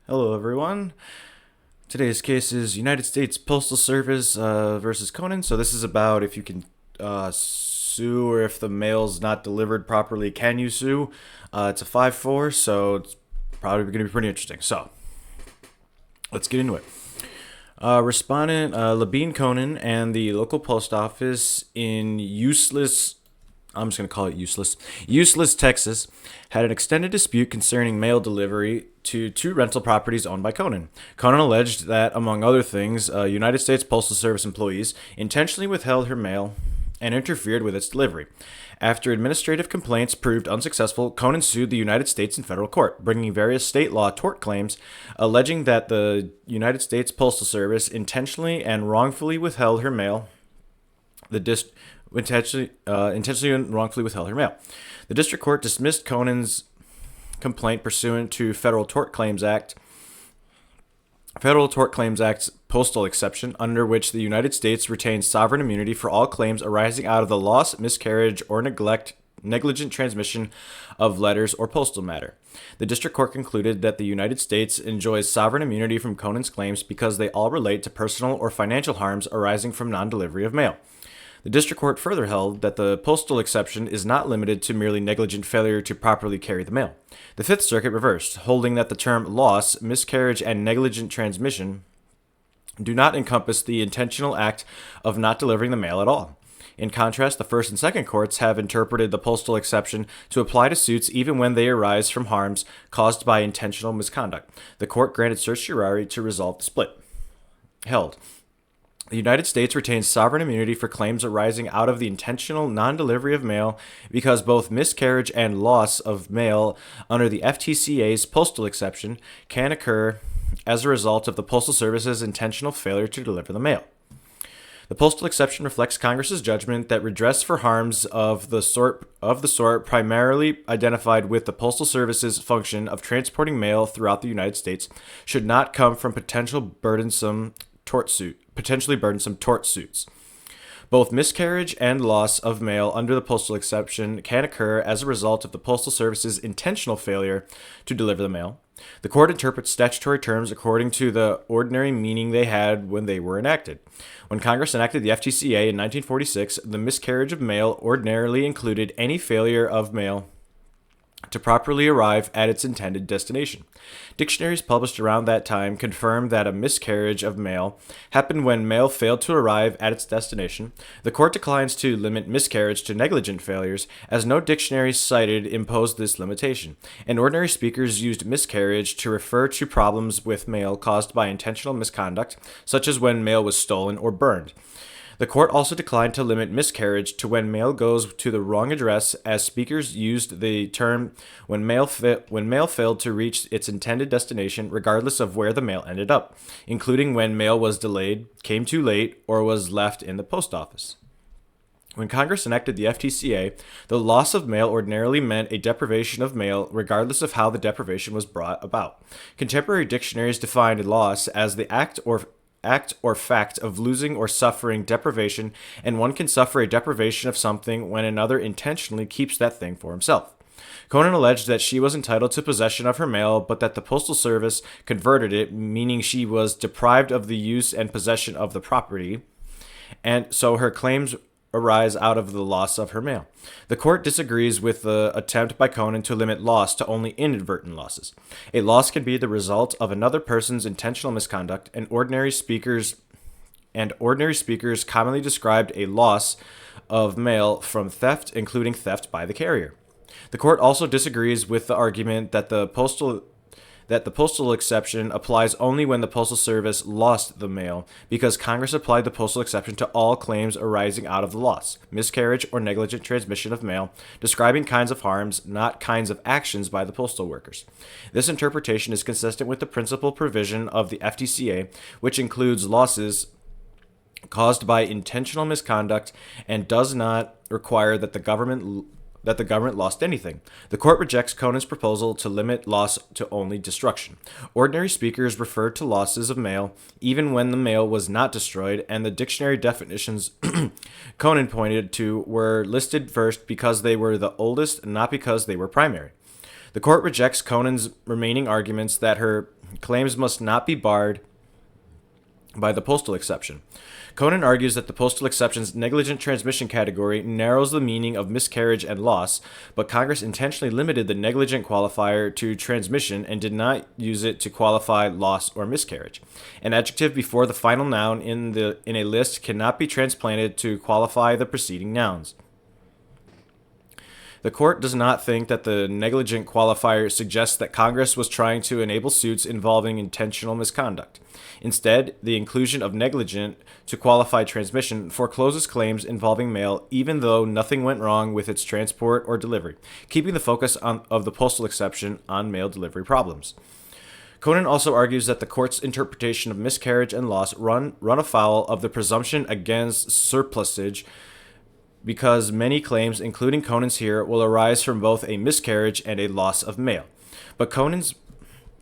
Hello, everyone. Today's case is United States Postal Service versus Konan. So this is about if you can sue or if the mail's not delivered properly, can you sue? It's a 5-4, so it's probably going to be pretty interesting. So let's get into it. Respondent Labine Konan and the local post office in I'm just going to call it Useless, Texas, had an extended dispute concerning mail delivery to two rental properties owned by Konan. Konan alleged that, among other things, United States Postal Service employees intentionally withheld her mail and interfered with its delivery. After administrative complaints proved unsuccessful, Konan sued the United States in federal court, bringing various state law tort claims, alleging that the United States Postal Service intentionally and wrongfully withheld her mail. Intentionally and wrongfully withheld her mail. The district court dismissed Conan's complaint pursuant to Federal Tort Claims Act's postal exception, under which the United States retains sovereign immunity for all claims arising out of the loss, miscarriage, or negligent transmission of letters or postal matter. The district court concluded that the United States enjoys sovereign immunity from Conan's claims because they all relate to personal or financial harms arising from non-delivery of mail. The district court further held that the postal exception is not limited to merely negligent failure to properly carry the mail. The Fifth Circuit reversed, holding that the term loss, miscarriage, and negligent transmission do not encompass the intentional act of not delivering the mail at all. In contrast, the First and Second Courts have interpreted the postal exception to apply to suits even when they arise from harms caused by intentional misconduct. The court granted certiorari to resolve the split. Held. The United States retains sovereign immunity for claims arising out of the intentional non-delivery of mail because both miscarriage and loss of mail under the FTCA's postal exception can occur as a result of the Postal Service's intentional failure to deliver the mail. The postal exception reflects Congress's judgment that redress for harms of the sort primarily identified with the Postal Service's function of transporting mail throughout the United States should not come from potentially burdensome tort suits. Both miscarriage and loss of mail under the postal exception can occur as a result of the Postal Service's intentional failure to deliver the mail. The court interprets statutory terms according to the ordinary meaning they had when they were enacted. When Congress enacted the FTCA in 1946, the miscarriage of mail ordinarily included any failure of mail to properly arrive at its intended destination. Dictionaries published around that time confirmed that a miscarriage of mail happened when mail failed to arrive at its destination. The court declines to limit miscarriage to negligent failures, as no dictionary cited imposed this limitation, and ordinary speakers used miscarriage to refer to problems with mail caused by intentional misconduct, such as when mail was stolen or burned. The court also declined to limit miscarriage to when mail goes to the wrong address, as speakers used the term when mail failed to reach its intended destination regardless of where the mail ended up, including when mail was delayed, came too late, or was left in the post office. When Congress enacted the FTCA, the loss of mail ordinarily meant a deprivation of mail regardless of how the deprivation was brought about. Contemporary dictionaries defined loss as the act or fact of losing or suffering deprivation, and one can suffer a deprivation of something when another intentionally keeps that thing for himself. Konan alleged that she was entitled to possession of her mail, but that the Postal Service converted it, meaning she was deprived of the use and possession of the property, and so her claims arise out of the loss of her mail. The court disagrees with the attempt by Konan to limit loss to only inadvertent losses. A loss can be the result of another person's intentional misconduct, and ordinary speakers commonly described a loss of mail from theft, including theft by the carrier. The court also disagrees with the argument that the postal exception applies only when the Postal Service lost the mail, because Congress applied the postal exception to all claims arising out of the loss, miscarriage, or negligent transmission of mail, describing kinds of harms, not kinds of actions by the postal workers. This interpretation is consistent with the principal provision of the FTCA, which includes losses caused by intentional misconduct and does not require that the government lost anything. The court rejects Conan's proposal to limit loss to only destruction. Ordinary speakers referred to losses of mail even when the mail was not destroyed, and the dictionary definitions Konan pointed to were listed first because they were the oldest, not because they were primary. The court rejects Conan's remaining arguments that her claims must not be barred by the postal exception. Konan argues that the postal exception's negligent transmission category narrows the meaning of miscarriage and loss, but Congress intentionally limited the negligent qualifier to transmission and did not use it to qualify loss or miscarriage. An adjective before the final noun in a list cannot be transplanted to qualify the preceding nouns. The court does not think that the negligent qualifier suggests that Congress was trying to enable suits involving intentional misconduct. Instead, the inclusion of negligent to qualify transmission forecloses claims involving mail even though nothing went wrong with its transport or delivery, keeping the focus of the postal exception on mail delivery problems. Konan also argues that the court's interpretation of miscarriage and loss run afoul of the presumption against surplusage because many claims, including Konan's here, will arise from both a miscarriage and a loss of mail. But Konan's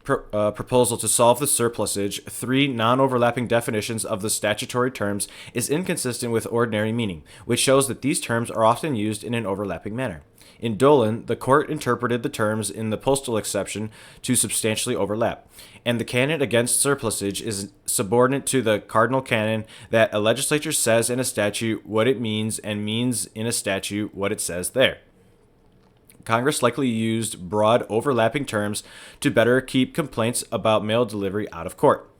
proposal to solve the surplusage, three non-overlapping definitions of the statutory terms, is inconsistent with ordinary meaning, which shows that these terms are often used in an overlapping manner. In Dolan, the court interpreted the terms in the postal exception to substantially overlap, and the canon against surplusage is subordinate to the cardinal canon that a legislature says in a statute what it means and means in a statute what it says there. Congress likely used broad overlapping terms to better keep complaints about mail delivery out of court.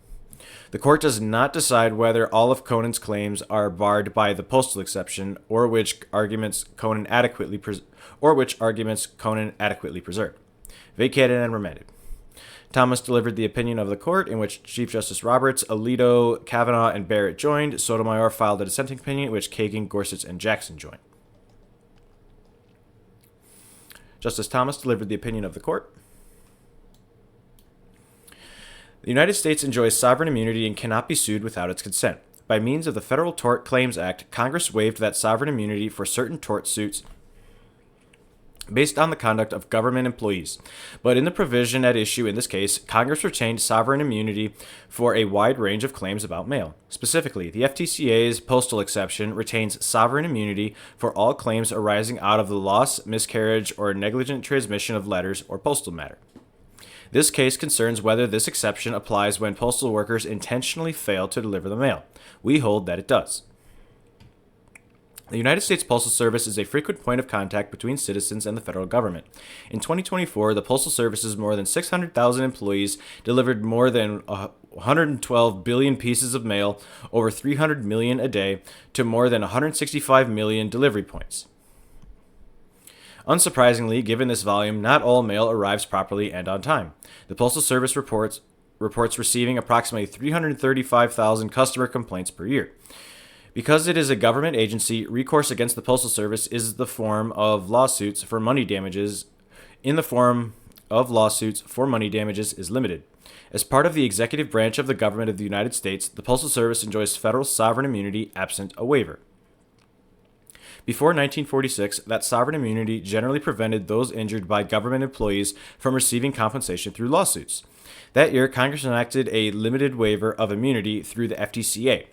The court does not decide whether all of Konan's claims are barred by the postal exception or which arguments Konan adequately preserved. Vacated and remanded. Thomas delivered the opinion of the court, in which Chief Justice Roberts, Alito, Kavanaugh, and Barrett joined. Sotomayor filed a dissenting opinion, in which Kagan, Gorsuch, and Jackson joined. Justice Thomas delivered the opinion of the court. The United States enjoys sovereign immunity and cannot be sued without its consent. By means of the Federal Tort Claims Act, Congress waived that sovereign immunity for certain tort suits based on the conduct of government employees. But in the provision at issue in this case, Congress retained sovereign immunity for a wide range of claims about mail. Specifically, the FTCA's postal exception retains sovereign immunity for all claims arising out of the loss, miscarriage, or negligent transmission of letters or postal matter. This case concerns whether this exception applies when postal workers intentionally fail to deliver the mail. We hold that it does. The United States Postal Service is a frequent point of contact between citizens and the federal government. In 2024, the Postal Service's more than 600,000 employees delivered more than 112 billion pieces of mail, over 300 million a day, to more than 165 million delivery points. Unsurprisingly, given this volume, not all mail arrives properly and on time. The Postal Service reports receiving approximately 335,000 customer complaints per year. Because it is a government agency, recourse against the Postal Service is the form of lawsuits for money damages. In the form of lawsuits for money damages is limited. As part of the executive branch of the government of the United States, the Postal Service enjoys federal sovereign immunity absent a waiver. Before 1946, that sovereign immunity generally prevented those injured by government employees from receiving compensation through lawsuits. That year, Congress enacted a limited waiver of immunity through the FTCA.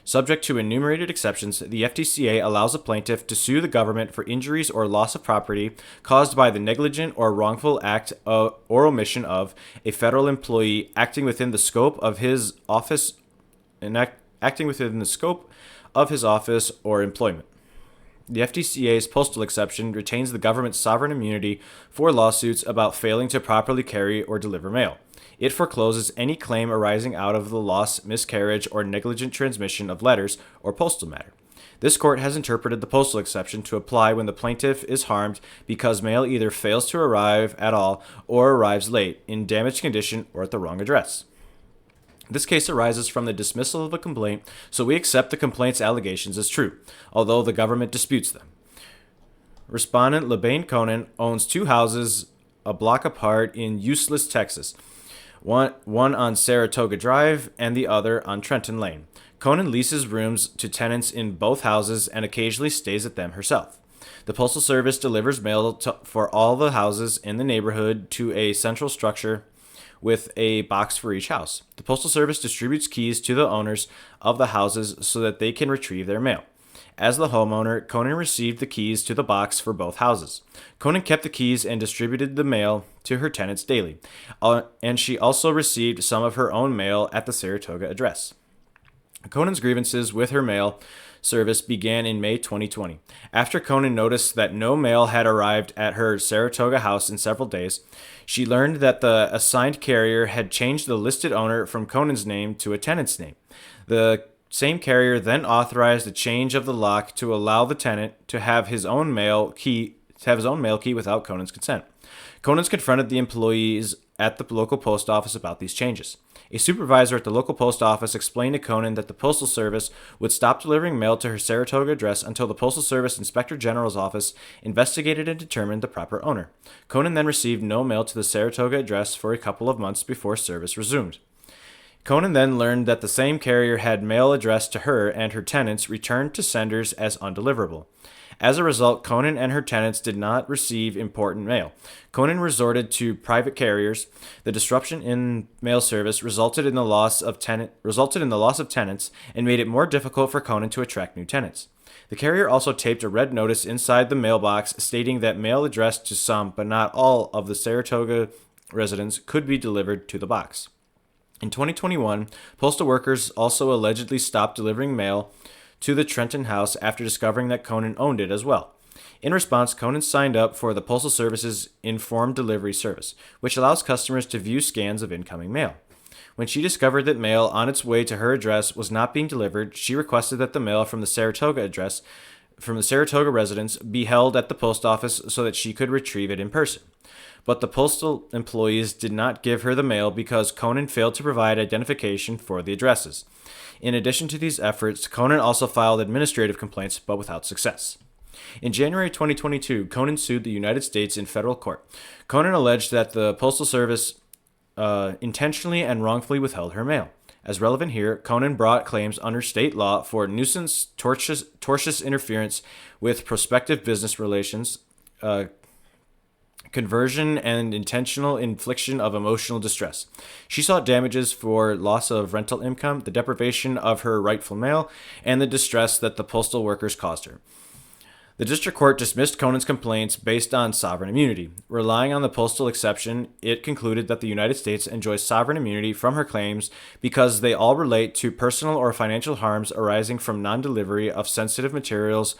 Subject to enumerated exceptions, the FTCA allows a plaintiff to sue the government for injuries or loss of property caused by the negligent or wrongful act or omission of a federal employee acting within the scope of his office or employment. The FTCA's postal exception retains the government's sovereign immunity for lawsuits about failing to properly carry or deliver mail. It forecloses any claim arising out of the loss, miscarriage, or negligent transmission of letters or postal matter. This court has interpreted the postal exception to apply when the plaintiff is harmed because mail either fails to arrive at all or arrives late, in damaged condition, or at the wrong address. This case arises from the dismissal of a complaint, so we accept the complaint's allegations as true, although the government disputes them. Respondent LeBain Konan owns two houses a block apart in Useless, Texas. One on Saratoga Drive and the other on Trenton Lane. Konan leases rooms to tenants in both houses and occasionally stays at them herself. The Postal Service delivers mail for all the houses in the neighborhood to a central structure with a box for each house. The Postal Service distributes keys to the owners of the houses so that they can retrieve their mail. As the homeowner, Konan received the keys to the box for both houses. Konan kept the keys and distributed the mail to her tenants daily, and she also received some of her own mail at the Saratoga address. Conan's grievances with her mail service began in May 2020. After Konan noticed that no mail had arrived at her Saratoga house in several days, she learned that the assigned carrier had changed the listed owner from Conan's name to a tenant's name. The same carrier then authorized a change of the lock to allow the tenant to have his own mail key without Conan's consent. Conan's confronted the employees at the local post office about these changes. A supervisor at the local post office explained to Konan that the Postal Service would stop delivering mail to her Saratoga address until the Postal Service Inspector General's office investigated and determined the proper owner. Konan then received no mail to the Saratoga address for a couple of months before service resumed. Konan then learned that the same carrier had mail addressed to her and her tenants returned to senders as undeliverable. As a result, Konan and her tenants did not receive important mail. Konan resorted to private carriers. The disruption in mail service resulted in the loss of tenants and made it more difficult for Konan to attract new tenants. The carrier also taped a red notice inside the mailbox stating that mail addressed to some but not all of the Saratoga residents could be delivered to the box. In 2021, postal workers also allegedly stopped delivering mail to the Trenton house after discovering that Konan owned it as well. In response, Konan signed up for the Postal Service's Informed Delivery Service, which allows customers to view scans of incoming mail. When she discovered that mail on its way to her address was not being delivered, she requested that the mail from the Saratoga residents be held at the post office so that she could retrieve it in person. But the postal employees did not give her the mail because Konan failed to provide identification for the addresses. In addition to these efforts, Konan also filed administrative complaints, but without success. In January 2022, Konan sued the United States in federal court. Konan alleged that the Postal Service intentionally and wrongfully withheld her mail. As relevant here, Konan brought claims under state law for nuisance, tortious interference with prospective business relations, conversion, and intentional infliction of emotional distress. She sought damages for loss of rental income, the deprivation of her rightful mail, and the distress that the postal workers caused her. The district court dismissed Konan's complaints based on sovereign immunity. Relying on the postal exception, it concluded that the United States enjoys sovereign immunity from her claims because they all relate to personal or financial harms arising from non-delivery of sensitive materials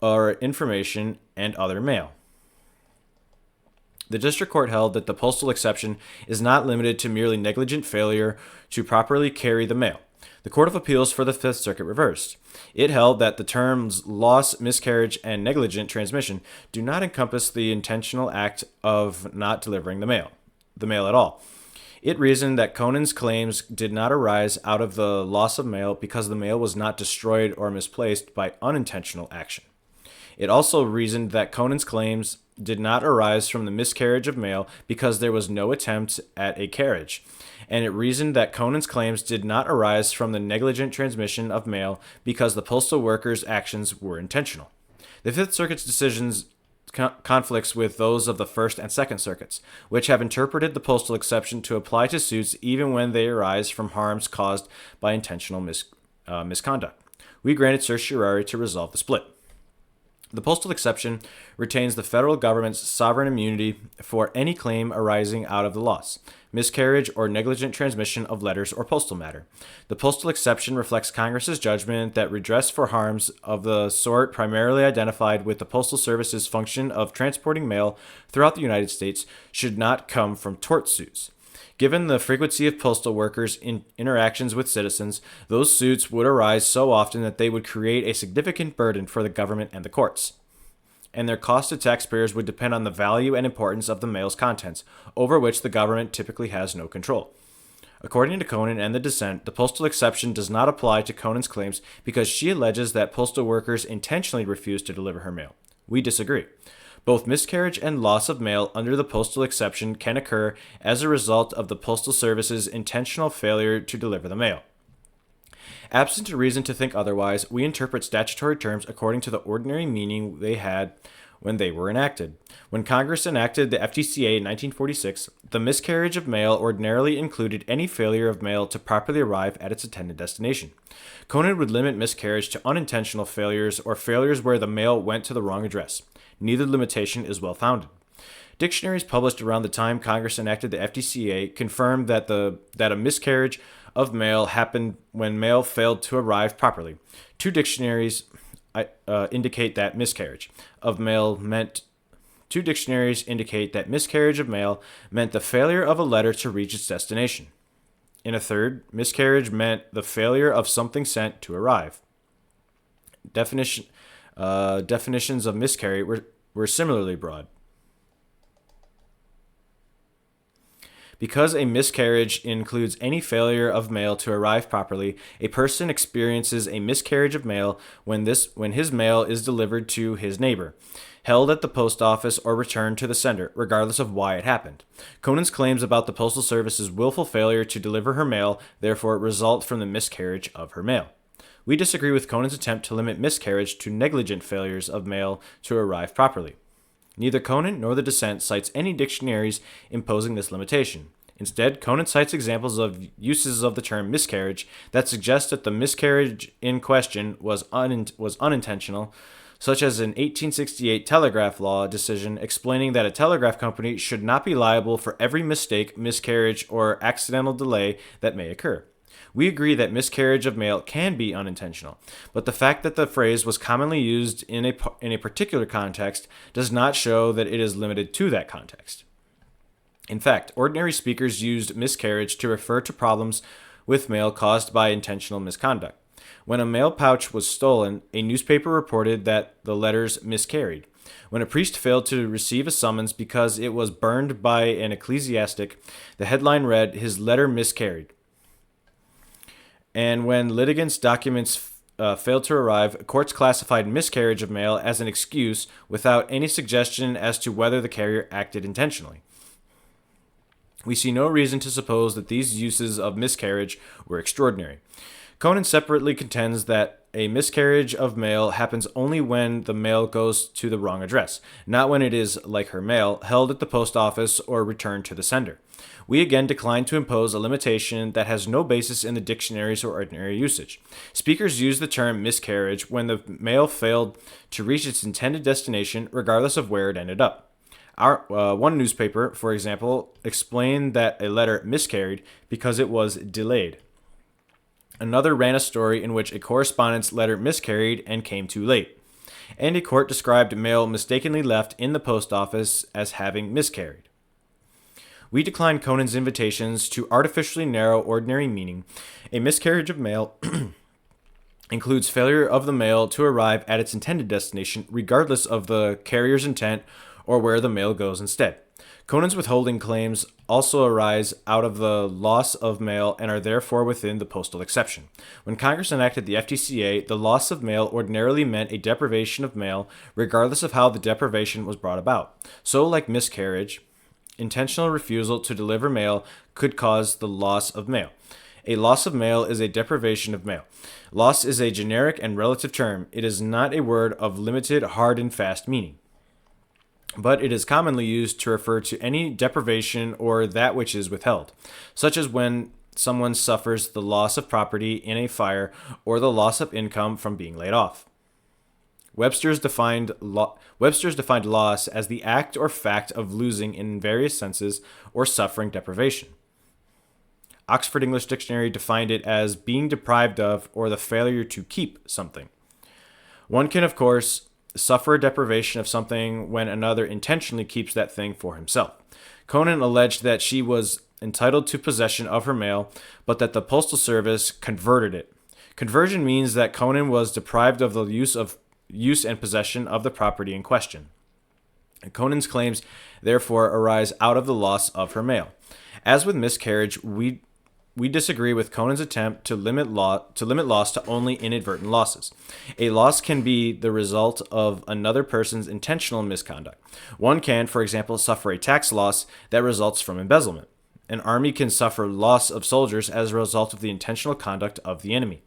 or information and other mail. The district court held that the postal exception is not limited to merely negligent failure to properly carry the mail. The Court of Appeals for the Fifth Circuit reversed. It held that the terms loss, miscarriage, and negligent transmission do not encompass the intentional act of not delivering the mail at all. It reasoned that Konan's claims did not arise out of the loss of mail because the mail was not destroyed or misplaced by unintentional action. It also reasoned that Konan's claims did not arise from the miscarriage of mail because there was no attempt at a carriage, and it reasoned that Konan's claims did not arise from the negligent transmission of mail because the postal workers' actions were intentional. The Fifth Circuit's decisions conflicts with those of the First and Second Circuits, which have interpreted the postal exception to apply to suits even when they arise from harms caused by intentional misconduct. We granted certiorari to resolve the split. The postal exception retains the federal government's sovereign immunity for any claim arising out of the loss, miscarriage, or negligent transmission of letters or postal matter. The postal exception reflects Congress's judgment that redress for harms of the sort primarily identified with the Postal Service's function of transporting mail throughout the United States should not come from tort suits. Given the frequency of postal workers' interactions with citizens, those suits would arise so often that they would create a significant burden for the government and the courts, and their cost to taxpayers would depend on the value and importance of the mail's contents, over which the government typically has no control. According to Konan and the dissent, the postal exception does not apply to Konan's claims because she alleges that postal workers intentionally refused to deliver her mail. We disagree. Both miscarriage and loss of mail under the postal exception can occur as a result of the Postal Service's intentional failure to deliver the mail. Absent a reason to think otherwise, we interpret statutory terms according to the ordinary meaning they had when they were enacted. When Congress enacted the FTCA in 1946, the miscarriage of mail ordinarily included any failure of mail to properly arrive at its intended destination. Konan would limit miscarriage to unintentional failures or failures where the mail went to the wrong address. Neither limitation is well founded. Dictionaries published around the time Congress enacted the FTCA confirmed that a miscarriage of mail happened when mail failed to arrive properly. Two dictionaries indicate that miscarriage of mail meant the failure of a letter to reach its destination. In a third, miscarriage meant the failure of something sent to arrive. Definitions of miscarry were similarly broad. Because a miscarriage includes any failure of mail to arrive properly, a person experiences a miscarriage of mail when his mail is delivered to his neighbor, held at the post office, or returned to the sender, regardless of why it happened. Konan's claims about the Postal Service's willful failure to deliver her mail therefore result from the miscarriage of her mail. We disagree with Konan's attempt to limit miscarriage to negligent failures of mail to arrive properly. Neither Konan nor the dissent cites any dictionaries imposing this limitation. Instead, Konan cites examples of uses of the term miscarriage that suggest that the miscarriage in question was unintentional, such as an 1868 telegraph law decision explaining that a telegraph company should not be liable for every mistake, miscarriage, or accidental delay that may occur. We agree that miscarriage of mail can be unintentional, but the fact that the phrase was commonly used in a particular context does not show that it is limited to that context. In fact, ordinary speakers used miscarriage to refer to problems with mail caused by intentional misconduct. When a mail pouch was stolen, a newspaper reported that the letters miscarried. When a priest failed to receive a summons because it was burned by an ecclesiastic, the headline read, "His letter miscarried." And when litigants' documents failed to arrive, courts classified miscarriage of mail as an excuse without any suggestion as to whether the carrier acted intentionally. We see no reason to suppose that these uses of miscarriage were extraordinary. Konan separately contends that a miscarriage of mail happens only when the mail goes to the wrong address, not when it is, like her mail, held at the post office or returned to the sender. We again decline to impose a limitation that has no basis in the dictionaries or ordinary usage. Speakers use the term miscarriage when the mail failed to reach its intended destination, regardless of where it ended up. One newspaper, for example, explained that a letter miscarried because it was delayed. Another ran a story in which a correspondent's letter miscarried and came too late. And a court described mail mistakenly left in the post office as having miscarried. We decline Konan's invitations to artificially narrow ordinary meaning. A miscarriage of mail includes failure of the mail to arrive at its intended destination, regardless of the carrier's intent or where the mail goes instead. Konan's withholding claims also arise out of the loss of mail and are therefore within the postal exception. When Congress enacted the FTCA, the loss of mail ordinarily meant a deprivation of mail, regardless of how the deprivation was brought about. So, like miscarriage, intentional refusal to deliver mail could cause the loss of mail. A loss of mail is a deprivation of mail. Loss is a generic and relative term. It is not a word of limited, hard, and fast meaning, but it is commonly used to refer to any deprivation or that which is withheld, such as when someone suffers the loss of property in a fire or the loss of income from being laid off. Webster's defined loss as the act or fact of losing in various senses or suffering deprivation. Oxford English Dictionary defined it as being deprived of or the failure to keep something. One can, of course, suffer a deprivation of something when another intentionally keeps that thing for himself. Konan alleged that she was entitled to possession of her mail, but that the Postal Service converted it. Conversion means that Konan was deprived of the use and possession of the property in question. Konan's claims therefore arise out of the loss of her mail. As with miscarriage, we disagree with Konan's attempt to limit loss to only inadvertent losses. A loss can be the result of another person's intentional misconduct. One can, for example, suffer a tax loss that results from embezzlement. An army can suffer loss of soldiers as a result of the intentional conduct of the enemy.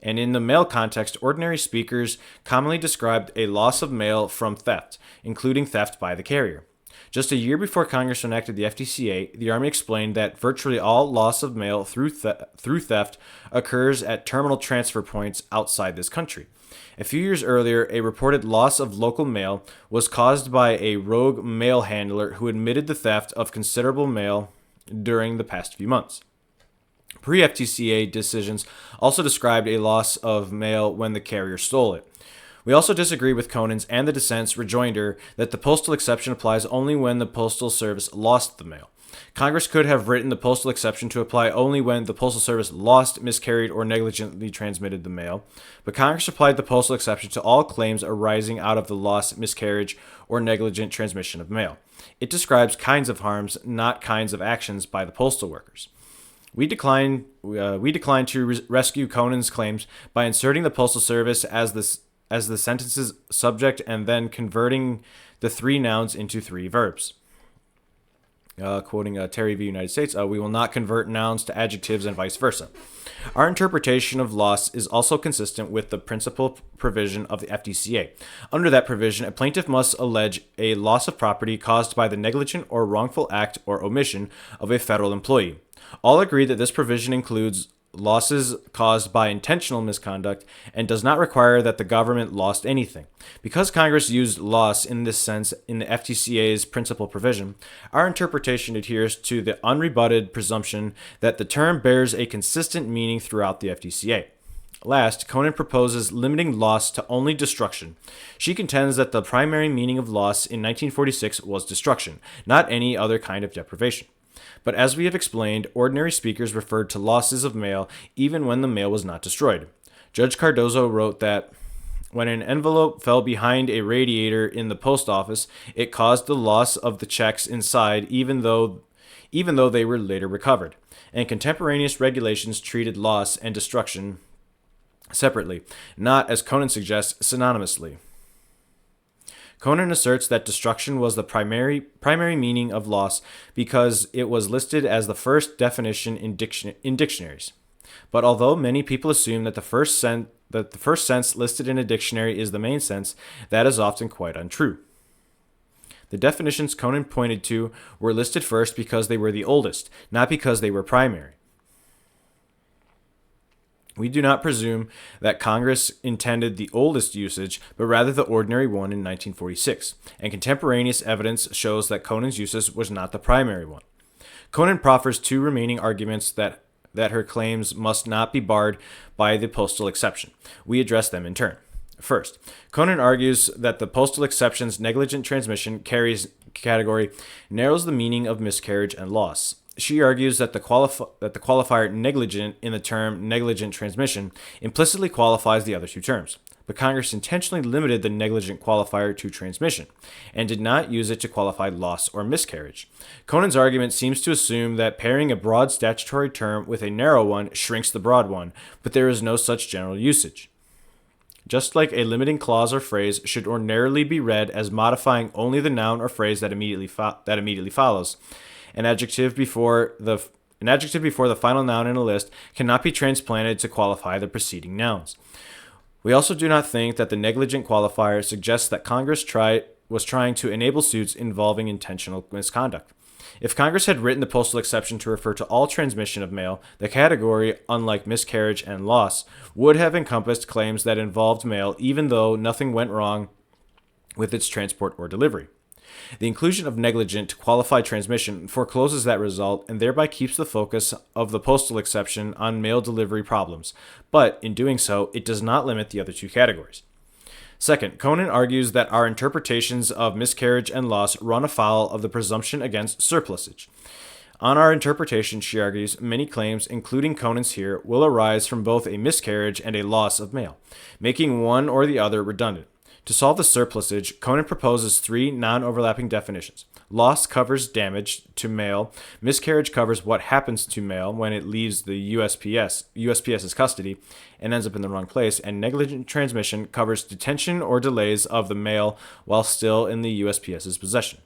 And in the mail context, ordinary speakers commonly described a loss of mail from theft, including theft by the carrier. Just a year before Congress enacted the FTCA, the Army explained that virtually all loss of mail through theft occurs at terminal transfer points outside this country. A few years earlier, a reported loss of local mail was caused by a rogue mail handler who admitted the theft of considerable mail during the past few months. Pre-FTCA decisions also described a loss of mail when the carrier stole it. We also disagree with Konan's and the dissent's rejoinder that the postal exception applies only when the Postal Service lost the mail. Congress could have written the postal exception to apply only when the Postal Service lost, miscarried, or negligently transmitted the mail, but Congress applied the postal exception to all claims arising out of the loss, miscarriage, or negligent transmission of mail. It describes kinds of harms, not kinds of actions by the postal workers. We decline to rescue Konan's claims by inserting the Postal Service as the sentence's subject and then converting the three nouns into three verbs. Quoting Terry v. United States, we will not convert nouns to adjectives and vice versa. Our interpretation of loss is also consistent with the principal provision of the FTCA. Under that provision, a plaintiff must allege a loss of property caused by the negligent or wrongful act or omission of a federal employee. All agree that this provision includes losses caused by intentional misconduct and does not require that the government lost anything. Because Congress used loss in this sense in the FTCA's principal provision, our interpretation adheres to the unrebutted presumption that the term bears a consistent meaning throughout the FTCA. Last, Konan proposes limiting loss to only destruction. She contends that the primary meaning of loss in 1946 was destruction, not any other kind of deprivation. But as we have explained, ordinary speakers referred to losses of mail even when the mail was not destroyed. Judge Cardozo wrote that when an envelope fell behind a radiator in the post office, it caused the loss of the checks inside even though they were later recovered. And contemporaneous regulations treated loss and destruction separately, not, as Konan suggests, synonymously. Konan asserts that destruction was the primary meaning of loss because it was listed as the first definition in dictionaries. But although many people assume that the first sense listed in a dictionary is the main sense, that is often quite untrue. The definitions Konan pointed to were listed first because they were the oldest, not because they were primary. We do not presume that Congress intended the oldest usage, but rather the ordinary one in 1946, and contemporaneous evidence shows that Konan's usage was not the primary one. Konan proffers two remaining arguments that her claims must not be barred by the postal exception. We address them in turn. First, Konan argues that the postal exception's negligent transmission category narrows the meaning of miscarriage and loss. She argues that the qualifier negligent in the term negligent transmission implicitly qualifies the other two terms. But Congress intentionally limited the negligent qualifier to transmission and did not use it to qualify loss or miscarriage. Konan's argument seems to assume that pairing a broad statutory term with a narrow one shrinks the broad one, but there is no such general usage. Just like a limiting clause or phrase should ordinarily be read as modifying only the noun or phrase that immediately follows, an adjective before the final noun in a list cannot be transplanted to qualify the preceding nouns. We also do not think that the negligent qualifier suggests that Congress was trying to enable suits involving intentional misconduct. If Congress had written the postal exception to refer to all transmission of mail, the category, unlike miscarriage and loss, would have encompassed claims that involved mail even though nothing went wrong with its transport or delivery. The inclusion of negligent to qualify transmission forecloses that result and thereby keeps the focus of the postal exception on mail delivery problems, but in doing so, it does not limit the other two categories. Second, Konan argues that our interpretations of miscarriage and loss run afoul of the presumption against surplusage. On our interpretation, she argues, many claims, including Konan's here, will arise from both a miscarriage and a loss of mail, making one or the other redundant. To solve the surplusage, Konan proposes three non-overlapping definitions. Loss covers damage to mail, miscarriage covers what happens to mail when it leaves the USPS's custody and ends up in the wrong place, and negligent transmission covers detention or delays of the mail while still in the USPS's possession.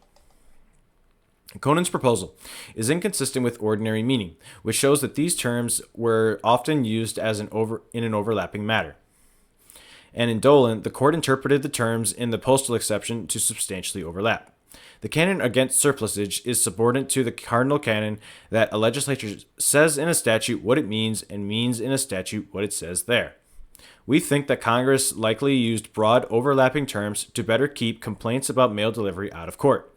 Konan's proposal is inconsistent with ordinary meaning, which shows that these terms were often used in an overlapping matter. And in Dolan, the court interpreted the terms in the postal exception to substantially overlap. The canon against surplusage is subordinate to the cardinal canon that a legislature says in a statute what it means and means in a statute what it says there. We think that Congress likely used broad overlapping terms to better keep complaints about mail delivery out of court.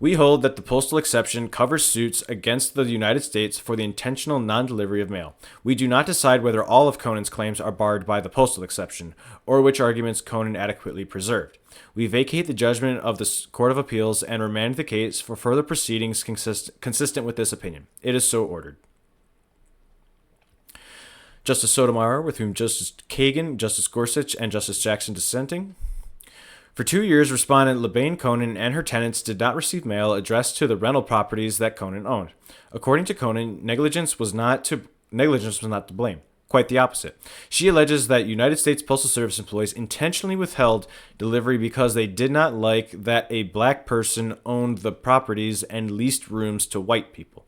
We hold that the postal exception covers suits against the United States for the intentional non-delivery of mail. We do not decide whether all of Konan's claims are barred by the postal exception, or which arguments Konan adequately preserved. We vacate the judgment of the Court of Appeals and remand the case for further proceedings consistent with this opinion. It is so ordered. Justice Sotomayor, with whom Justice Kagan, Justice Gorsuch, and Justice Jackson dissenting. For 2 years, Respondent LaBaine Konan and her tenants did not receive mail addressed to the rental properties that Konan owned. According to Konan, negligence was not to blame. Quite the opposite. She alleges that United States Postal Service employees intentionally withheld delivery because they did not like that a black person owned the properties and leased rooms to white people.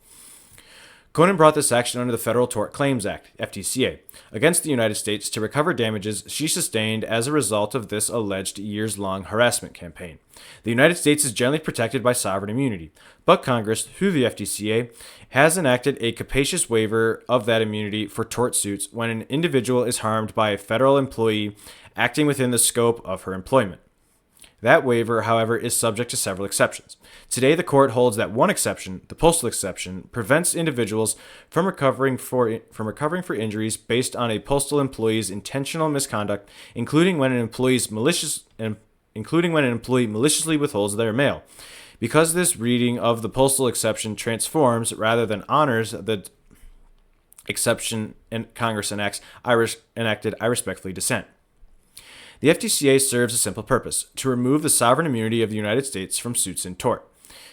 Konan brought this action under the Federal Tort Claims Act, FTCA, against the United States to recover damages she sustained as a result of this alleged years-long harassment campaign. The United States is generally protected by sovereign immunity, but Congress, through the FTCA, has enacted a capacious waiver of that immunity for tort suits when an individual is harmed by a federal employee acting within the scope of her employment. That waiver, however, is subject to several exceptions. Today, the court holds that one exception, the postal exception, prevents individuals from recovering for injuries based on a postal employee's intentional misconduct, including when an employee maliciously withholds their mail. Because this reading of the postal exception transforms rather than honors the exception Congress enacted, I respectfully dissent. The FTCA serves a simple purpose: to remove the sovereign immunity of the United States from suits in tort.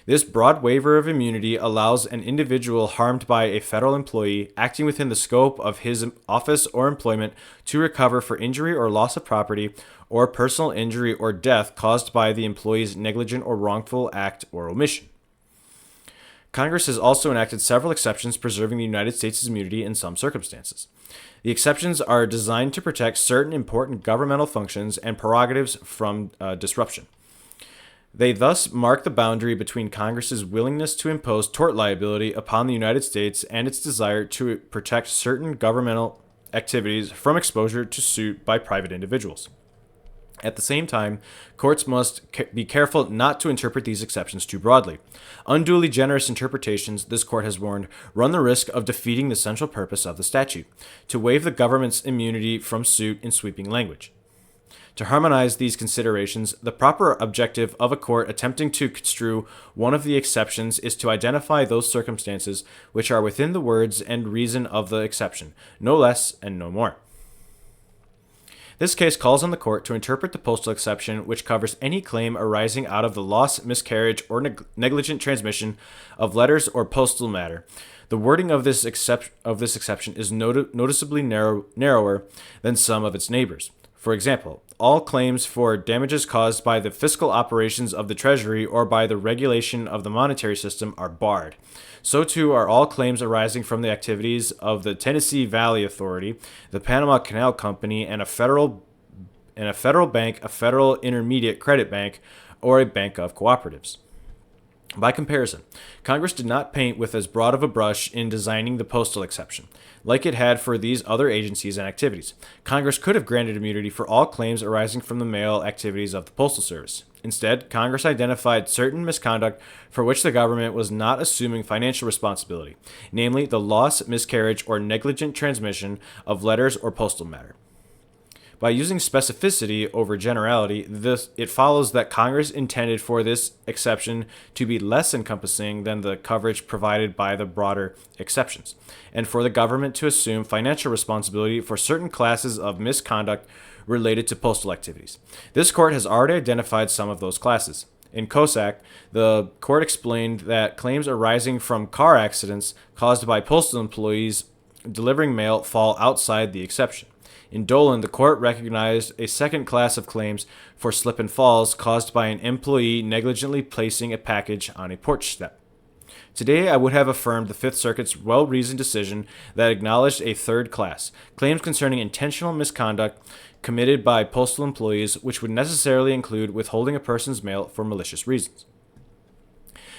This broad waiver of immunity allows an individual harmed by a federal employee acting within the scope of his office or employment to recover for injury or loss of property or personal injury or death caused by the employee's negligent or wrongful act or omission. Congress has also enacted several exceptions preserving the United States' immunity in some circumstances. The exceptions are designed to protect certain important governmental functions and prerogatives from disruption. They thus mark the boundary between Congress's willingness to impose tort liability upon the United States and its desire to protect certain governmental activities from exposure to suit by private individuals. At the same time, courts must be careful not to interpret these exceptions too broadly. Unduly generous interpretations, this court has warned, run the risk of defeating the central purpose of the statute: to waive the government's immunity from suit in sweeping language. To harmonize these considerations, the proper objective of a court attempting to construe one of the exceptions is to identify those circumstances which are within the words and reason of the exception, no less and no more. This case calls on the court to interpret the postal exception, which covers any claim arising out of the loss, miscarriage, or negligent transmission of letters or postal matter. The wording of this exception is noticeably narrower than some of its neighbors. For example, all claims for damages caused by the fiscal operations of the Treasury or by the regulation of the monetary system are barred. So too are all claims arising from the activities of the Tennessee Valley Authority, the Panama Canal Company, and a federal bank, a federal intermediate credit bank, or a bank of cooperatives. By comparison, Congress did not paint with as broad of a brush in designing the postal exception, like it had for these other agencies and activities. Congress could have granted immunity for all claims arising from the mail activities of the Postal Service. Instead, Congress identified certain misconduct for which the government was not assuming financial responsibility, namely the loss, miscarriage, or negligent transmission of letters or postal matter. By using specificity over generality, it follows that Congress intended for this exception to be less encompassing than the coverage provided by the broader exceptions, and for the government to assume financial responsibility for certain classes of misconduct related to postal activities. This court has already identified some of those classes. In Kosak, the court explained that claims arising from car accidents caused by postal employees delivering mail fall outside the exception. In Dolan, the court recognized a second class of claims for slip and falls caused by an employee negligently placing a package on a porch step. Today, I would have affirmed the Fifth Circuit's well-reasoned decision that acknowledged a third class, claims concerning intentional misconduct committed by postal employees, which would necessarily include withholding a person's mail for malicious reasons.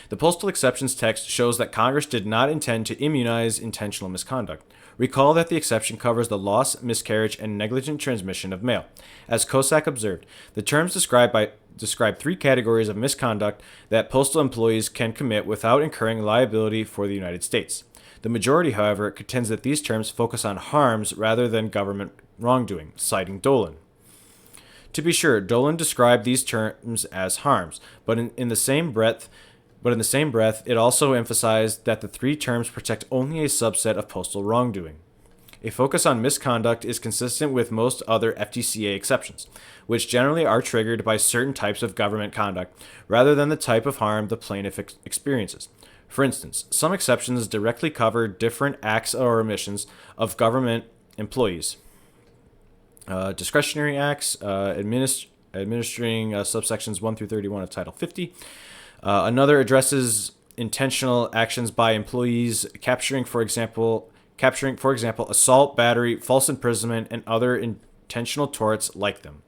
The postal exceptions text shows that Congress did not intend to immunize intentional misconduct. Recall that the exception covers the loss, miscarriage, and negligent transmission of mail. As Kosak observed, the terms describe three categories of misconduct that postal employees can commit without incurring liability for the United States. The majority, however, contends that these terms focus on harms rather than government wrongdoing, citing Dolan. To be sure, Dolan described these terms as harms, but in the same breath, it also emphasized that the three terms protect only a subset of postal wrongdoing. A focus on misconduct is consistent with most other FTCA exceptions, which generally are triggered by certain types of government conduct rather than the type of harm the plaintiff experiences. For instance, some exceptions directly cover different acts or omissions of government employees. Discretionary acts, administering subsections 1 through 31 of Title 50. Another addresses intentional actions by employees capturing, for example, assault, battery, false imprisonment, and other intentional torts like them.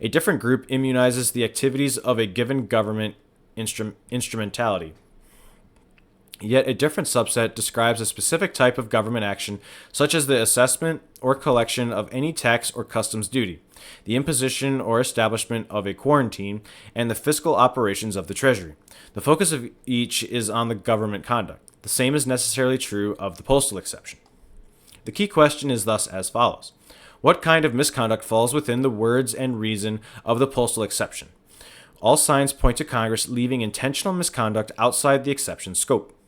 A different group immunizes the activities of a given government instrumentality. Yet a different subset describes a specific type of government action, such as the assessment or collection of any tax or customs duty, the imposition or establishment of a quarantine, and the fiscal operations of the Treasury. The focus of each is on the government conduct. The same is necessarily true of the postal exception. The key question is thus as follows. What kind of misconduct falls within the words and reason of the postal exception? All signs point to Congress leaving intentional misconduct outside the exception scope.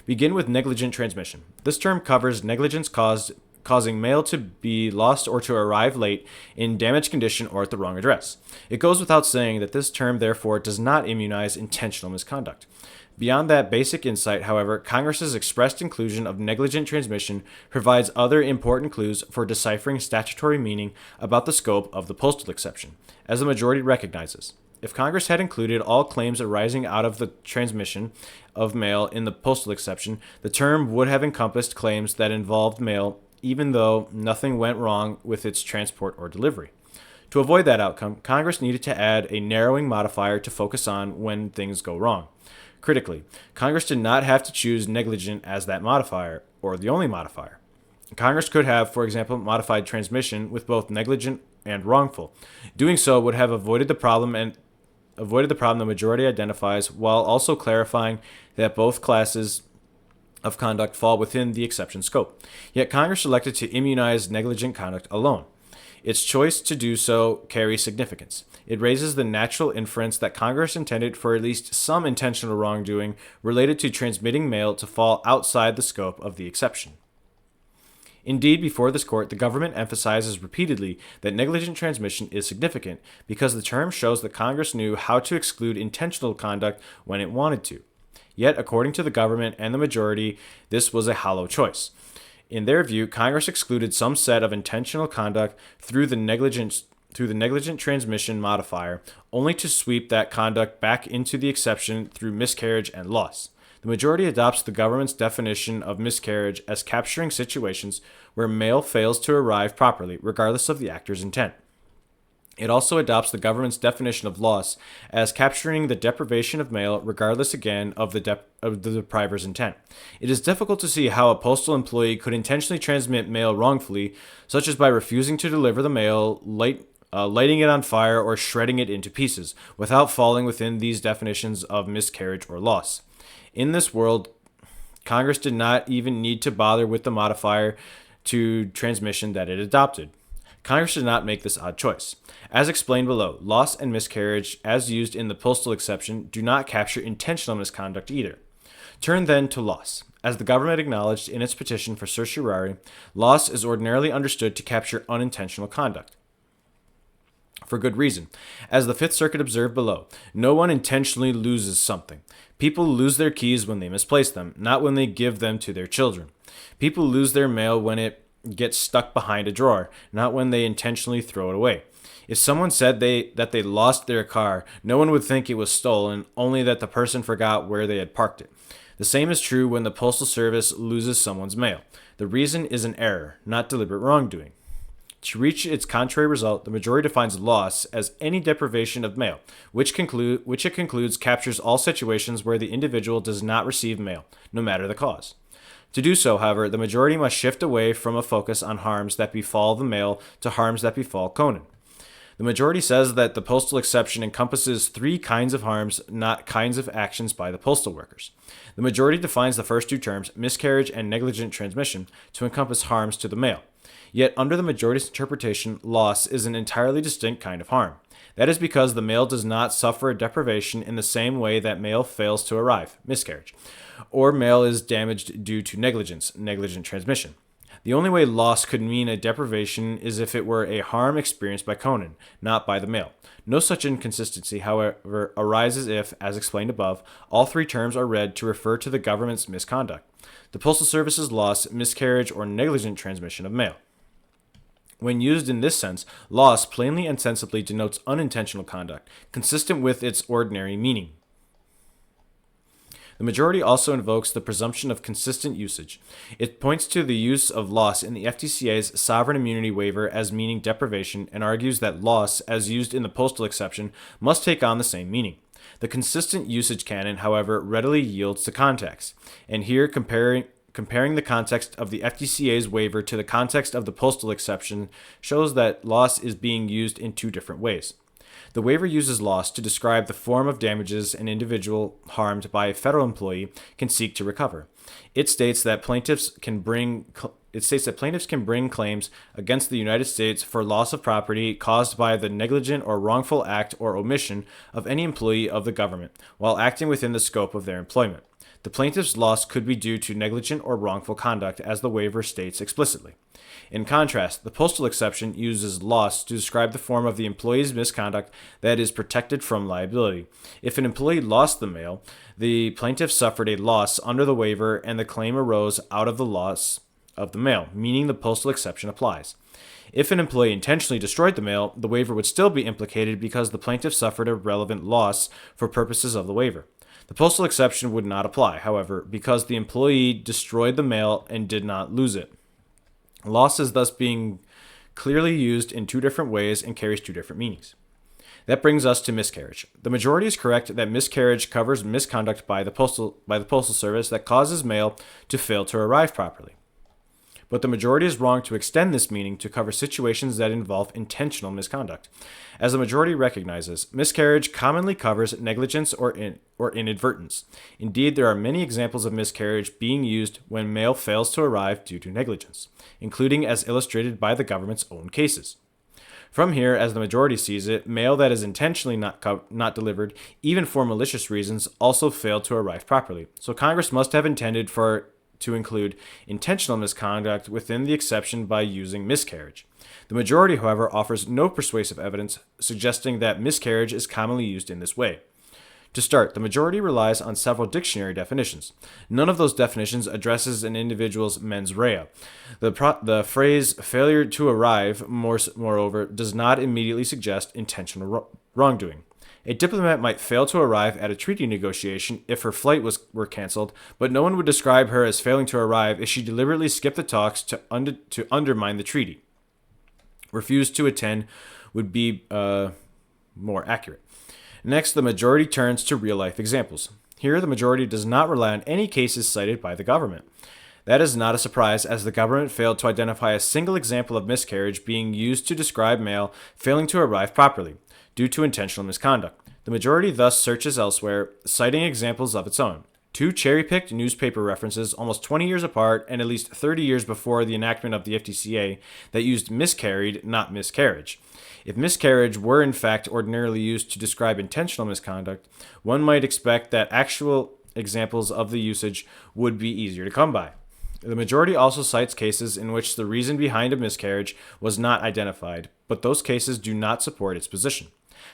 Begin with negligent transmission. This term covers negligence causing mail to be lost or to arrive late, in damaged condition, or at the wrong address. It goes without saying that this term, therefore, does not immunize intentional misconduct. Beyond that basic insight, however, Congress's expressed inclusion of negligent transmission provides other important clues for deciphering statutory meaning about the scope of the postal exception, as the majority recognizes. If Congress had included all claims arising out of the transmission of mail in the postal exception, the term would have encompassed claims that involved mail even though nothing went wrong with its transport or delivery. To avoid that outcome, Congress needed to add a narrowing modifier to focus on when things go wrong. Critically, Congress did not have to choose negligent as that modifier, or the only modifier. Congress could have, for example, modified transmission with both negligent and wrongful. Doing so would have avoided the problem the majority identifies, while also clarifying that both classes of conduct fall within the exception scope. Yet Congress elected to immunize negligent conduct alone. Its choice to do so carries significance. It raises the natural inference that Congress intended for at least some intentional wrongdoing related to transmitting mail to fall outside the scope of the exception. Indeed, before this court, the government emphasizes repeatedly that negligent transmission is significant because the term shows that Congress knew how to exclude intentional conduct when it wanted to. Yet, according to the government and the majority, this was a hollow choice. In their view, Congress excluded some set of intentional conduct through the negligent transmission modifier, only to sweep that conduct back into the exception through miscarriage and loss. The majority adopts the government's definition of miscarriage as capturing situations where mail fails to arrive properly, regardless of the actor's intent. It also adopts the government's definition of loss as capturing the deprivation of mail, regardless again of the depriver's intent. It is difficult to see how a postal employee could intentionally transmit mail wrongfully, such as by refusing to deliver the mail, lighting it on fire, or shredding it into pieces, without falling within these definitions of miscarriage or loss. In this world, Congress did not even need to bother with the modifier to transmission that it adopted. Congress did not make this odd choice. As explained below, loss and miscarriage, as used in the postal exception, do not capture intentional misconduct either. Turn then to loss. As the government acknowledged in its petition for certiorari, loss is ordinarily understood to capture unintentional conduct. For good reason. As the Fifth Circuit observed below, no one intentionally loses something. People lose their keys when they misplace them, not when they give them to their children. People lose their mail when it gets stuck behind a drawer, not when they intentionally throw it away. If someone said that they lost their car, no one would think it was stolen, only that the person forgot where they had parked it. The same is true when the Postal Service loses someone's mail. The reason is an error, not deliberate wrongdoing. To reach its contrary result, the majority defines loss as any deprivation of mail, which it concludes captures all situations where the individual does not receive mail, no matter the cause. To do so, however, the majority must shift away from a focus on harms that befall the mail to harms that befall Konan. The majority says that the postal exception encompasses three kinds of harms, not kinds of actions by the postal workers. The majority defines the first two terms, miscarriage and negligent transmission, to encompass harms to the mail. Yet, under the majority's interpretation, loss is an entirely distinct kind of harm. That is because the mail does not suffer a deprivation in the same way that mail fails to arrive, miscarriage, or mail is damaged due to negligence, negligent transmission. The only way loss could mean a deprivation is if it were a harm experienced by Konan, not by the mail. No such inconsistency, however, arises if, as explained above, all three terms are read to refer to the government's misconduct, the Postal Service's loss, miscarriage, or negligent transmission of mail. When used in this sense, loss plainly and sensibly denotes unintentional conduct, consistent with its ordinary meaning. The majority also invokes the presumption of consistent usage. It points to the use of loss in the FTCA's sovereign immunity waiver as meaning deprivation and argues that loss, as used in the postal exception, must take on the same meaning. The consistent usage canon, however, readily yields to context, and here comparing the context of the FTCA's waiver to the context of the postal exception shows that loss is being used in two different ways. The waiver uses loss to describe the form of damages an individual harmed by a federal employee can seek to recover. It states that plaintiffs can bring claims against the United States for loss of property caused by the negligent or wrongful act or omission of any employee of the government while acting within the scope of their employment. The plaintiff's loss could be due to negligent or wrongful conduct, as the waiver states explicitly. In contrast, the postal exception uses loss to describe the form of the employee's misconduct that is protected from liability. If an employee lost the mail, the plaintiff suffered a loss under the waiver and the claim arose out of the loss of the mail, meaning the postal exception applies. If an employee intentionally destroyed the mail, the waiver would still be implicated because the plaintiff suffered a relevant loss for purposes of the waiver. The postal exception would not apply, however, because the employee destroyed the mail and did not lose it. Loss is thus being clearly used in two different ways and carries two different meanings. That brings us to miscarriage. The majority is correct that miscarriage covers misconduct by the Postal Service that causes mail to fail to arrive properly. But the majority is wrong to extend this meaning to cover situations that involve intentional misconduct. As the majority recognizes, miscarriage commonly covers negligence or inadvertence. Indeed, there are many examples of miscarriage being used when mail fails to arrive due to negligence, including as illustrated by the government's own cases. From here, as the majority sees it, mail that is intentionally not delivered, even for malicious reasons, also failed to arrive properly. So Congress must have intended to include intentional misconduct within the exception by using miscarriage. The majority, however, offers no persuasive evidence suggesting that miscarriage is commonly used in this way. To start, the majority relies on several dictionary definitions. None of those definitions addresses an individual's mens rea. The phrase failure to arrive, moreover, does not immediately suggest intentional wrongdoing. A diplomat might fail to arrive at a treaty negotiation if her flight were canceled, but no one would describe her as failing to arrive if she deliberately skipped the talks to undermine the treaty. Refused to attend would be more accurate. Next, the majority turns to real-life examples. Here, the majority does not rely on any cases cited by the government. That is not a surprise, as the government failed to identify a single example of miscarriage being used to describe mail failing to arrive properly, due to intentional misconduct. The majority thus searches elsewhere, citing examples of its own. Two cherry-picked newspaper references almost 20 years apart and at least 30 years before the enactment of the FTCA that used miscarried, not miscarriage. If miscarriage were in fact ordinarily used to describe intentional misconduct, one might expect that actual examples of the usage would be easier to come by. The majority also cites cases in which the reason behind a miscarriage was not identified, but those cases do not support its position.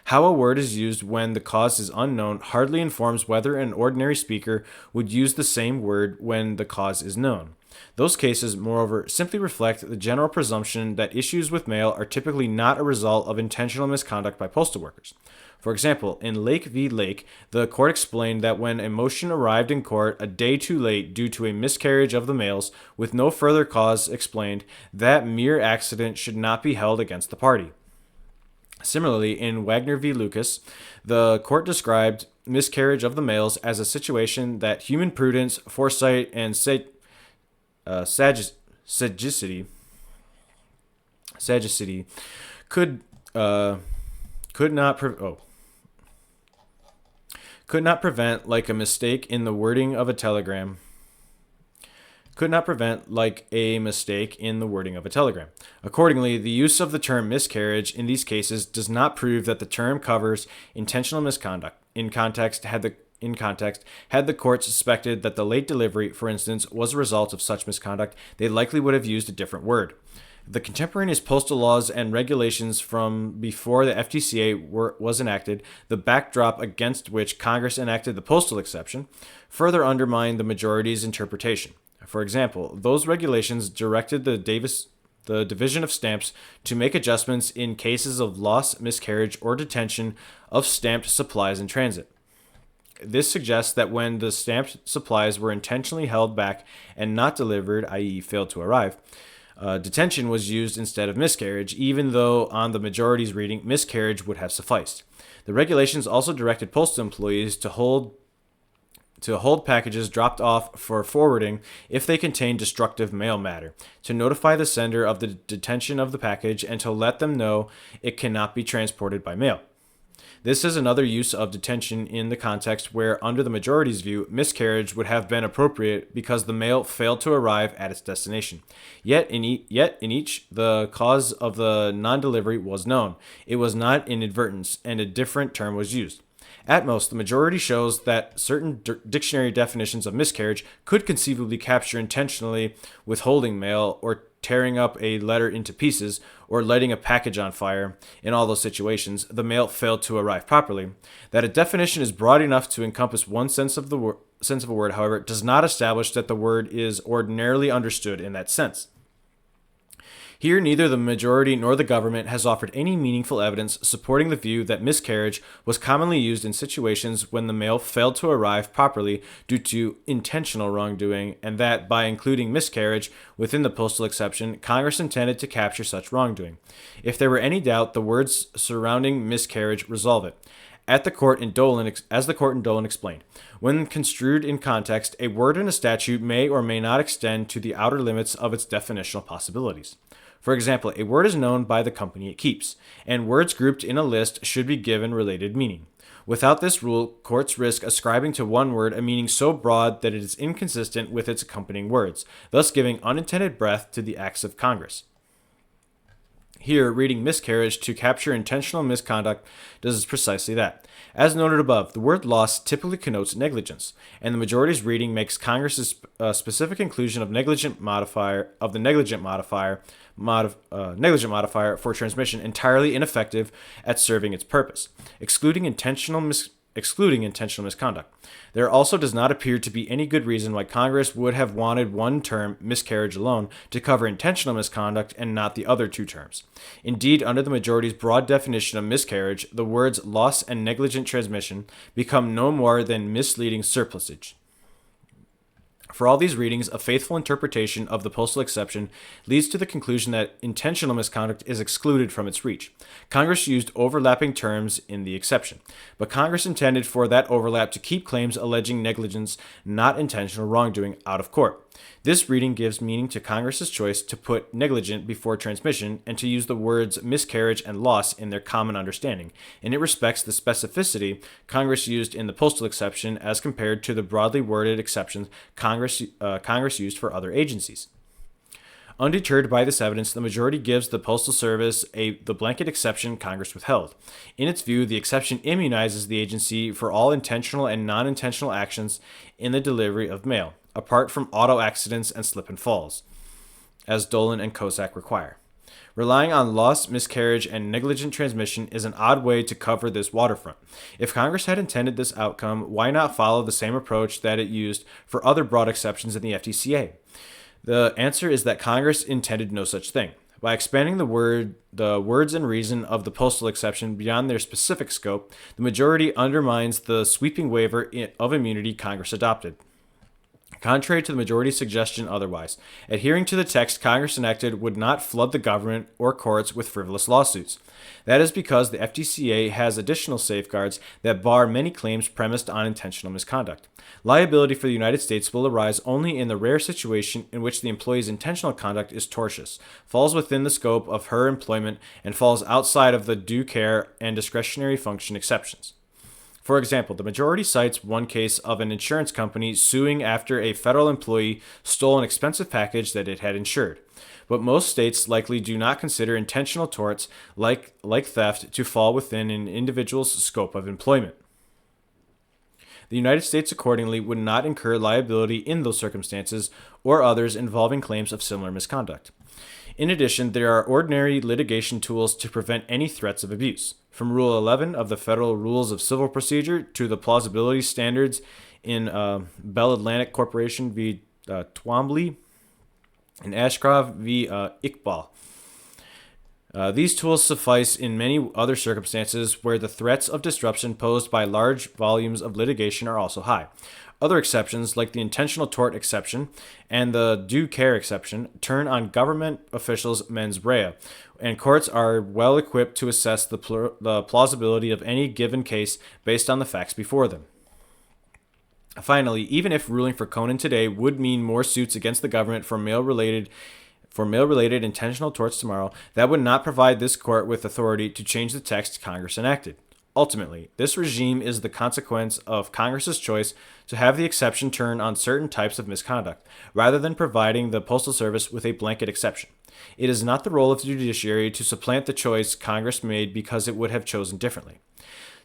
How a word is used when the cause is unknown hardly informs whether an ordinary speaker would use the same word when the cause is known. Those cases, moreover, simply reflect the general presumption that issues with mail are typically not a result of intentional misconduct by postal workers. For example, in Lake v. Lake, the court explained that when a motion arrived in court a day too late due to a miscarriage of the mails, with no further cause explained, that mere accident should not be held against the party. Similarly, in Wagner v. Lucas, the court described miscarriage of the mails as a situation that human prudence, foresight, and sagacity could could not could not prevent, like a mistake in the wording of a telegram. Accordingly, the use of the term miscarriage in these cases does not prove that the term covers intentional misconduct. In context, had the court suspected that the late delivery, for instance, was a result of such misconduct, they likely would have used a different word. The contemporaneous postal laws and regulations from before the FTCA was enacted, the backdrop against which Congress enacted the postal exception, further undermined the majority's interpretation. For example, those regulations directed the Division of Stamps to make adjustments in cases of loss, miscarriage, or detention of stamped supplies in transit. This suggests that when the stamped supplies were intentionally held back and not delivered, i.e., failed to arrive, detention was used instead of miscarriage, even though on the majority's reading, miscarriage would have sufficed. The regulations also directed postal employees to hold packages dropped off for forwarding if they contained destructive mail matter, to notify the sender of the detention of the package, and to let them know it cannot be transported by mail. This is another use of detention in the context where, under the majority's view, miscarriage would have been appropriate because the mail failed to arrive at its destination. Yet in each, the cause of the non-delivery was known. It was not inadvertence, and a different term was used. At most, the majority shows that certain dictionary definitions of miscarriage could conceivably capture intentionally withholding mail, or tearing up a letter into pieces, or lighting a package on fire. In all those situations, the mail failed to arrive properly. That a definition is broad enough to encompass one sense of a word, however, does not establish that the word is ordinarily understood in that sense. Here, neither the majority nor the government has offered any meaningful evidence supporting the view that miscarriage was commonly used in situations when the mail failed to arrive properly due to intentional wrongdoing, and that by including miscarriage within the postal exception, Congress intended to capture such wrongdoing. If there were any doubt, the words surrounding miscarriage resolve it. As the court in Dolan explained, when construed in context, a word in a statute may or may not extend to the outer limits of its definitional possibilities. For example, a word is known by the company it keeps, and words grouped in a list should be given related meaning. Without this rule, courts risk ascribing to one word a meaning so broad that it is inconsistent with its accompanying words, thus giving unintended breadth to the acts of Congress. Here, reading miscarriage to capture intentional misconduct does precisely that. As noted above, the word loss typically connotes negligence, and the majority's reading makes Congress's specific inclusion of negligent modifier for transmission entirely ineffective at serving its purpose, excluding intentional misconduct. There also does not appear to be any good reason why Congress would have wanted one term, miscarriage alone, to cover intentional misconduct and not the other two terms. Indeed, under the majority's broad definition of miscarriage, the words loss and negligent transmission become no more than misleading surplusage. For all these readings, a faithful interpretation of the postal exception leads to the conclusion that intentional misconduct is excluded from its reach. Congress used overlapping terms in the exception, but Congress intended for that overlap to keep claims alleging negligence, not intentional wrongdoing, out of court. This reading gives meaning to Congress's choice to put negligent before transmission and to use the words miscarriage and loss in their common understanding, and it respects the specificity Congress used in the postal exception as compared to the broadly worded exceptions Congress used for other agencies. Undeterred by this evidence, the majority gives the Postal Service the blanket exception Congress withheld. In its view, the exception immunizes the agency for all intentional and non-intentional actions in the delivery of mail, apart from auto accidents and slip and falls, as Dolan and Kosak require. Relying on loss, miscarriage, and negligent transmission is an odd way to cover this waterfront. If Congress had intended this outcome, why not follow the same approach that it used for other broad exceptions in the FTCA? The answer is that Congress intended no such thing. By expanding the words and reason of the postal exception beyond their specific scope, the majority undermines the sweeping waiver of immunity Congress adopted. Contrary to the majority's suggestion otherwise, adhering to the text Congress enacted would not flood the government or courts with frivolous lawsuits. That is because the FTCA has additional safeguards that bar many claims premised on intentional misconduct. Liability for the United States will arise only in the rare situation in which the employee's intentional conduct is tortious, falls within the scope of her employment, and falls outside of the due care and discretionary function exceptions. For example, the majority cites one case of an insurance company suing after a federal employee stole an expensive package that it had insured. But most states likely do not consider intentional torts like theft to fall within an individual's scope of employment. The United States accordingly would not incur liability in those circumstances or others involving claims of similar misconduct. In addition, there are ordinary litigation tools to prevent any threats of abuse. From Rule 11 of the Federal Rules of Civil Procedure to the plausibility standards in Bell Atlantic Corporation v. Twombly and Ashcroft v. Iqbal. These tools suffice in many other circumstances where the threats of disruption posed by large volumes of litigation are also high. Other exceptions, like the intentional tort exception and the due care exception, turn on government officials' mens rea, and courts are well equipped to assess the plausibility of any given case based on the facts before them. Finally, even if ruling for Konan today would mean more suits against the government for mail-related intentional torts tomorrow, that would not provide this court with authority to change the text Congress enacted. Ultimately, this regime is the consequence of Congress's choice to have the exception turn on certain types of misconduct, rather than providing the Postal Service with a blanket exception. It is not the role of the judiciary to supplant the choice Congress made because it would have chosen differently.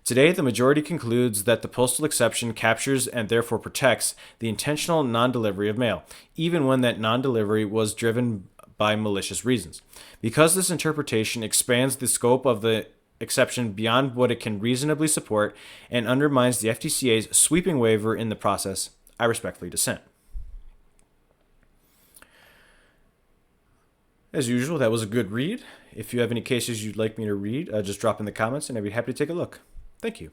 Today, the majority concludes that the postal exception captures and therefore protects the intentional non-delivery of mail, even when that non-delivery was driven by malicious reasons. Because this interpretation expands the scope of the exception beyond what it can reasonably support and undermines the FTCA's sweeping waiver in the process, I respectfully dissent. As usual, that was a good read. If you have any cases you'd like me to read, just drop in the comments and I'd be happy to take a look. Thank you.